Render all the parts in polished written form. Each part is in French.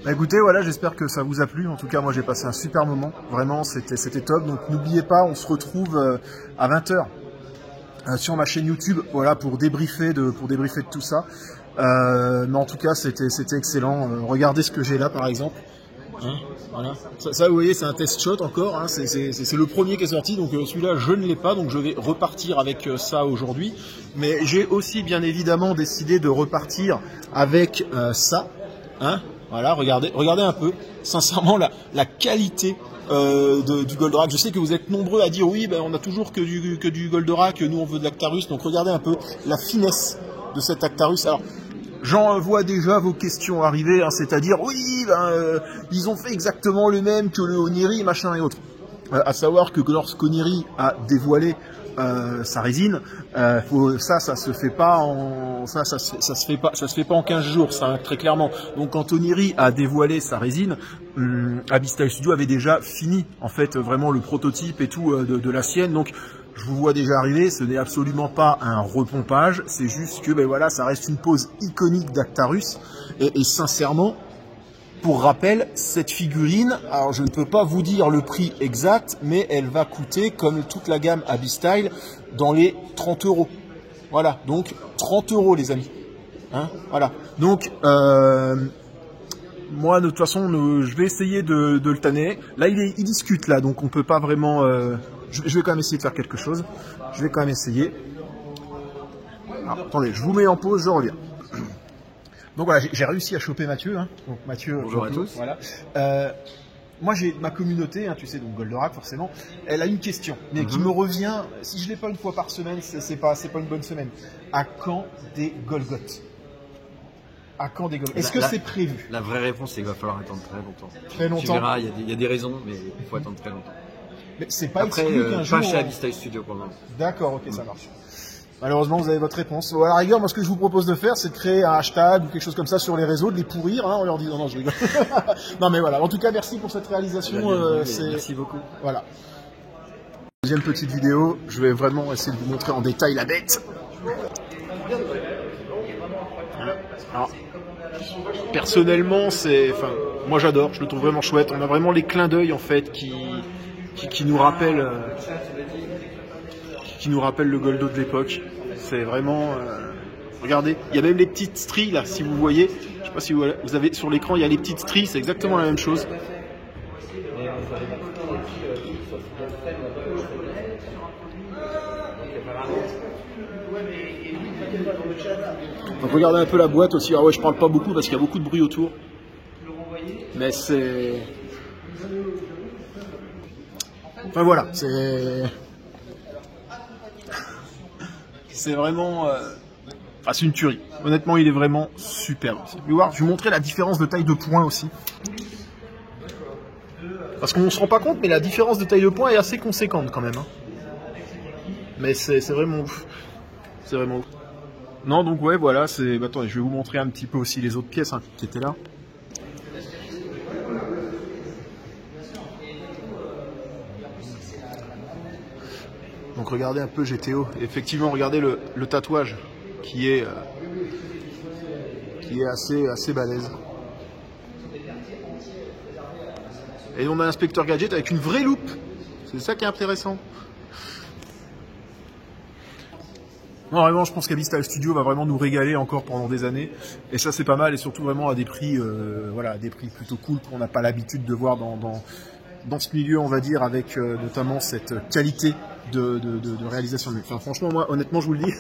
Bah écoutez, voilà, j'espère que ça vous a plu. En tout cas, moi j'ai passé un super moment. Vraiment, c'était top. Donc n'oubliez pas, on se retrouve à 20 h sur ma chaîne YouTube, voilà, pour débriefer de tout ça. Mais en tout cas, c'était excellent. Regardez ce que j'ai là, par exemple. Hein, voilà. Ça, vous voyez, c'est un test shot encore. Hein, c'est le premier qui est sorti, donc celui-là, je ne l'ai pas, donc je vais repartir avec ça aujourd'hui. Mais j'ai aussi, bien évidemment, décidé de repartir avec ça. Hein, voilà, regardez un peu. Sincèrement, la qualité du Goldorak. Je sais que vous êtes nombreux à dire oui, ben, on a toujours que du Goldorak, nous on veut de l'Actarus. Donc regardez un peu la finesse de cet Actarus. Alors, j'en vois déjà vos questions arriver, hein, c'est-à-dire oui, ben, ils ont fait exactement le même que le Oniri, machin et autres. À savoir que lorsqu'Oniri a dévoilé sa résine, ça se fait pas en ça se fait pas en 15 jours, ça, très clairement. Donc quand Oniri a dévoilé sa résine, Abyss Style Studio avait déjà fini en fait vraiment le prototype et tout de la sienne. Donc je vous vois déjà arriver, ce n'est absolument pas un repompage, c'est juste que ben voilà, ça reste une pose iconique d'Actarus et sincèrement, pour rappel, cette figurine, alors je ne peux pas vous dire le prix exact, mais elle va coûter, comme toute la gamme Abyss Style, dans les 30 €. Voilà, donc 30 € les amis. Hein, voilà. Donc, moi de toute façon, je vais essayer de le tanner. Là, il discute là, donc on peut pas vraiment... je vais quand même essayer de faire quelque chose. Je vais quand même essayer. Alors, attendez, je vous mets en pause, je reviens. Donc voilà, j'ai réussi à choper Mathieu. Hein. Donc Mathieu, bonjour à tous. Voilà. Moi, j'ai ma communauté, hein, tu sais, donc Goldorak forcément. Elle a une question, mais qui me revient. Si je l'ai pas une fois par semaine, c'est pas une bonne semaine. À quand des Golgoth? À quand des Golgoth? Est-ce que c'est prévu? La vraie réponse, c'est qu'il va falloir attendre très longtemps. Très longtemps. Tu verras, il y a des raisons, mais il faut attendre très longtemps. Mais c'est pas après exclu qu'un jour. Pas chez Abyss Style Studio pour le moment. D'accord, ok, ça marche. Malheureusement, vous avez votre réponse. À la rigueur, moi, ce que je vous propose de faire, c'est de créer un hashtag ou quelque chose comme ça sur les réseaux, de les pourrir, hein, on leur dit non, je rigole. Non, mais voilà. En tout cas, merci pour cette réalisation. Merci beaucoup. Voilà. Deuxième petite vidéo, je vais vraiment essayer de vous montrer en détail la bête. Alors, personnellement, moi j'adore, je le trouve vraiment chouette. On a vraiment les clins d'œil en fait qui nous rappellent. Qui nous rappelle le Goldo de l'époque. C'est vraiment... regardez, il y a même les petites stries là, si vous voyez. Je sais pas si vous avez sur l'écran, il y a les petites stries, c'est exactement la même chose. Donc regardez un peu la boîte aussi. Ah ouais, je parle pas beaucoup parce qu'il y a beaucoup de bruit autour. Mais c'est... Enfin voilà, c'est vraiment... Enfin, c'est une tuerie. Honnêtement, il est vraiment superbe. Je vais vous montrer la différence de taille de poing aussi. Parce qu'on ne se rend pas compte, mais la différence de taille de poing est assez conséquente quand même. Hein. Mais c'est vraiment ouf. C'est vraiment ouf. Non, donc ouais, voilà. Attendez, je vais vous montrer un petit peu aussi les autres pièces hein, qui étaient là. Donc regardez un peu GTO. Effectivement, regardez le tatouage qui est assez balèze. Et on a un Inspecteur Gadget avec une vraie loupe. C'est ça qui est intéressant. Non, vraiment, je pense qu'Abyss Style Studio va vraiment nous régaler encore pendant des années. Et ça, c'est pas mal. Et surtout vraiment à des prix, voilà, à des prix plutôt cool qu'on n'a pas l'habitude de voir dans ce milieu, on va dire, avec notamment cette qualité de réalisation. Enfin, franchement, moi, honnêtement, je vous le dis,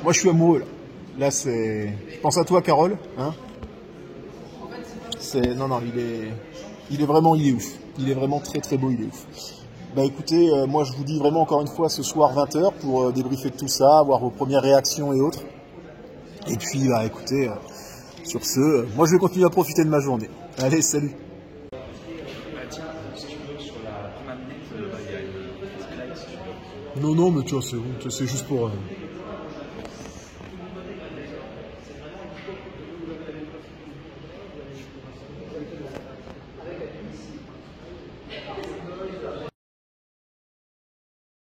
moi, je suis amoureux. Là, c'est... Je pense à toi, Carole. Hein, non, il est vraiment ouf. Il est vraiment très très beau, il est ouf. Bah écoutez, moi je vous dis vraiment encore une fois ce soir 20 h pour débriefer de tout ça, avoir vos premières réactions et autres. Et puis bah écoutez, sur ce, moi je vais continuer à profiter de ma journée. Allez, salut. Non, mais tu vois, c'est bon, c'est juste pour...